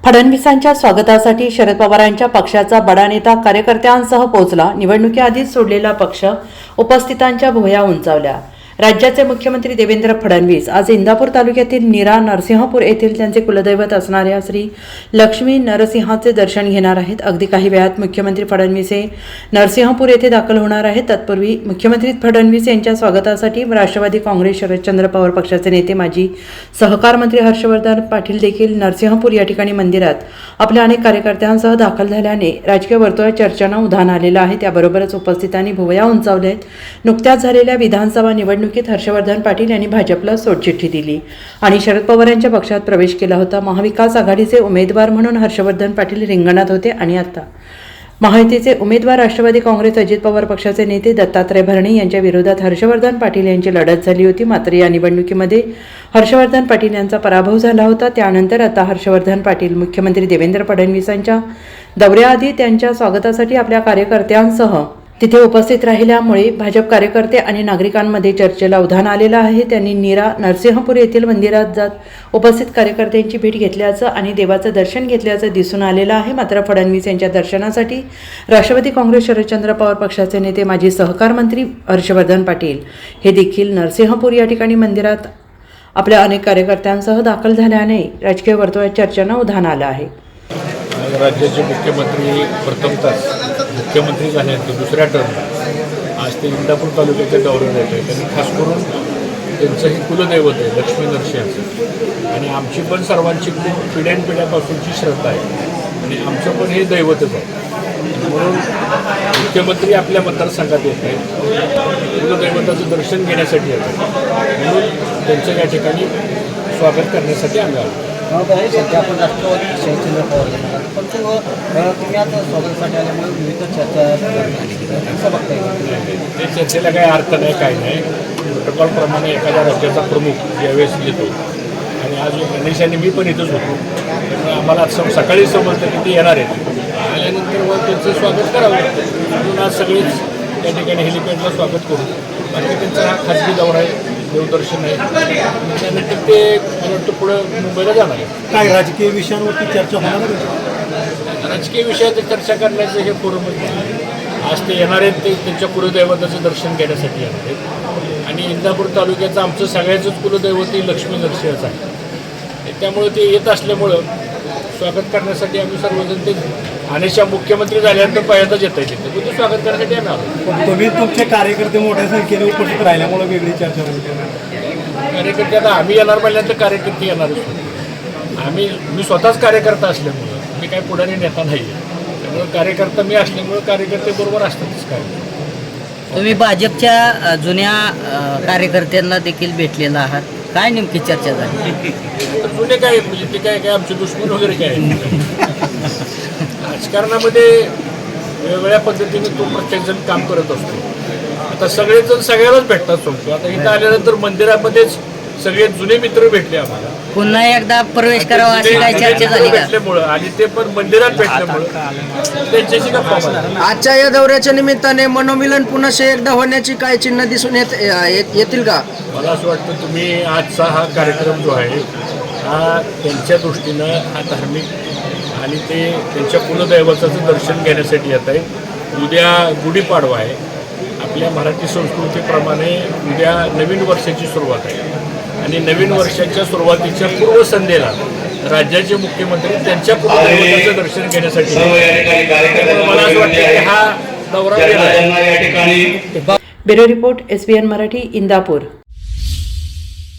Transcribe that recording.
फडणवीसांच्या स्वागतासाठी शरद पवारांच्या पक्षाचा बडा नेता कार्यकर्त्यांसह पोहोचला. निवडणुकीआधीच सोडलेला पक्ष उपस्थितांच्या भुवया उंचावल्या. राज्याचे मुख्यमंत्री देवेंद्र फडणवीस आज इंदापूर तालुक्यातील नीरा नरसिंहपूर येथील त्यांचे कुलदैवत असणाऱ्या श्री लक्ष्मी नरसिंहाचे दर्शन घेणार आहेत. अगदी काही वेळात मुख्यमंत्री फडणवीस हे नरसिंहपूर येथे दाखल होणार आहेत. तत्पूर्वी मुख्यमंत्री फडणवीस यांच्या स्वागतासाठी राष्ट्रवादी काँग्रेस शरदचंद्र पवार पक्षाचे नेते माजी सहकार मंत्री हर्षवर्धन पाटील देखील नरसिंहपूर या ठिकाणी मंदिरात आपल्या अनेक कार्यकर्त्यांसह दाखल झाल्याने राजकीय वर्तुळात चर्चांना उधाण आलेलं आहे. त्याबरोबरच उपस्थितांनी भुवया उंचावल्या आहेत. नुकत्याच झालेल्या विधानसभा निवडणुकीत हर्षवर्धन पाटील यांनी भाजपला सोडचिठ्ठी दिली आणि शरद पवार यांच्या पक्षात प्रवेश केला होता. महाविकास आघाडीचे उमेदवार म्हणून हर्षवर्धन पाटील रिंगणात होते आणि आता महायुतीचे उमेदवार राष्ट्रवादी काँग्रेस अजित पवार पक्षाचे नेते दत्तात्रय भरणे यांच्या विरोधात हर्षवर्धन पाटील यांची लढत झाली होती. मात्र या निवडणुकीमध्ये हर्षवर्धन पाटील यांचा पराभव झाला होता. त्यानंतर आता हर्षवर्धन पाटील मुख्यमंत्री देवेंद्र फडणवीसांच्या दौऱ्याआधी त्यांच्या स्वागतासाठी आपल्या कार्यकर्त्यांसह तिथे उपस्थित राहिल्यामुळे भाजप कार्यकर्ते आणि नागरिकांमध्ये चर्चेला उधाण आलेलं आहे. त्यांनी नीरा नरसिंहपूर येथील मंदिरात जात उपस्थित कार्यकर्त्यांची भेट घेतल्याचं आणि देवाचं दर्शन घेतल्याचं दिसून आलेलं आहे. मात्र फडणवीस यांच्या दर्शनासाठी राष्ट्रवादी काँग्रेस शरदचंद्र पवार पक्षाचे नेते माजी सहकार मंत्री हर्षवर्धन पाटील हे देखील नरसिंहपूर या ठिकाणी मंदिरात आपल्या अनेक कार्यकर्त्यांसह दाखल झाल्याने राजकीय वर्तुळात चर्चांना उधाण आलं आहे. राज्याचे मुख्यमंत्री प्रथमतः मुख्यमंत्री झाल्यानंतर दुसऱ्या टर्म आज ते इंदापूर तालुक्याच्या दौऱ्यावर येत आहे. त्यांनी खास करून त्यांचं हे कुलदैवत आहे लक्ष्मी नरसिंहाचं आणि आमची पण सर्वांची खूप पिढ्यानपिढ्यापासूनची श्रद्धा आहे आणि आमचं पण हे दैवतच आहे. म्हणून मुख्यमंत्री आपल्या मतदारसंघात येत आहेत, कुलदैवताचं दर्शन घेण्यासाठी येत आहेत. म्हणून त्यांचं या ठिकाणी स्वागत करण्यासाठी आम्ही आलो. सध्या आपण राष्ट्रवादी शरदचंद्र पवार पण तुम्ही आता स्वागतासाठी आल्यामुळे विविध चर्चा असं बघता येईल. ते चर्चेला काही अर्थ नाही, काही नाही. प्रोटोकॉलप्रमाणे एखाद्या राज्याचा प्रमुख ज्यावेळेस येतो आणि आज गणेशाने मी पण इथंच होतो त्यामुळे आम्हाला सकाळी समजतं की ते येणार आहेत. आल्यानंतर मग त्यांचं स्वागत करावं लागतं. म्हणून आज सगळेच त्या ठिकाणी हेलिपॅडला स्वागत करू. बाकी त्यांचा हा खाजगी दौरा आहे, देवदर्शन आहे. त्यानंतर ते मला वाटतं पुढं मुंबईला जाणार आहे. काय राजकीय विषयांवरती चर्चा होणार आहे? राजकीय विषयात चर्चा करण्याचं हे फोरमच नाही. आज ते येणार आहेत, ते त्यांच्या कुलदैवताचं दर्शन घेण्यासाठी येणार आहेत आणि इंदापूर तालुक्याचं आमचं सगळ्याचंच कुलदैवत ही लक्ष्मी नरसिंहाचं आहे. त्यामुळे ते येत असल्यामुळं स्वागत करण्यासाठी आम्ही सर्वजण ते अनेकशा मुख्यमंत्री झाल्यानंतर पहिल्यांदाच येत आहे तिथे ते स्वागत करण्यासाठी आम्ही आलो. तुम्ही तुमचे कार्यकर्ते मोठ्या संख्येने उपस्थित राहिल्यामुळे वेगळी चर्चा होती. कार्यकर्ते आता आम्ही येणार म्हणल्यानंतर कार्यकर्ते येणारच. मी स्वतःच कार्यकर्ता असल्यामुळं मी काय पुढारी नेता नाही आहे. त्यामुळे कार्यकर्ता मी असल्यामुळं कार्यकर्ते बरोबर असतातच. काय तुम्ही भाजपच्या जुन्या कार्यकर्त्यांना देखील भेटलेला आहात, काय नेमकी चर्चा झाली? जुने काय म्हणजे ते काय आमचे दुश्मन वगैरे काय राजकारणामध्ये वेगवेगळ्या पद्धतीने तो प्रत्येकजण काम करत असतो. आता सगळेजण सगळ्यालाच भेटतात सांगतो. आता इथं आल्यानंतर मंदिरामध्येच सगळे जुने मित्र भेटले आम्हाला. पुन्हा एकदा प्रवेश करावा अशी काय चर्चा झाली का? भेटल्यामुळं आणि ते पण मंदिरात भेटल्यामुळं त्यांच्याशी गप्पा मारल्या. आजच्या या दौऱ्याच्या निमित्ताने मनोमिलन पुन्हा एकदा होण्याची काय चिन्ह दिसून येतील का? मला असं वाटतं तुम्ही आजचा हा कार्यक्रम जो आहे हा त्यांच्या दृष्टीनं हा धार्मिक आणि ते त्यांच्या कुलदैवताचं दर्शन घेण्यासाठी येत आहे. उद्या गुढीपाडवा आहे. आपल्या मराठी संस्कृतीप्रमाणे उद्या नवीन वर्षाची सुरुवात आहे आणि नवीन वर्षाच्या सुरुवातीच्या पूर्वसंध्येला राज्याचे मुख्यमंत्री त्यांच्या कुलदैवताचं दर्शन घेण्यासाठी मला असं वाटतं की हा दौरा. Bureau report SBN Marathi Indapur.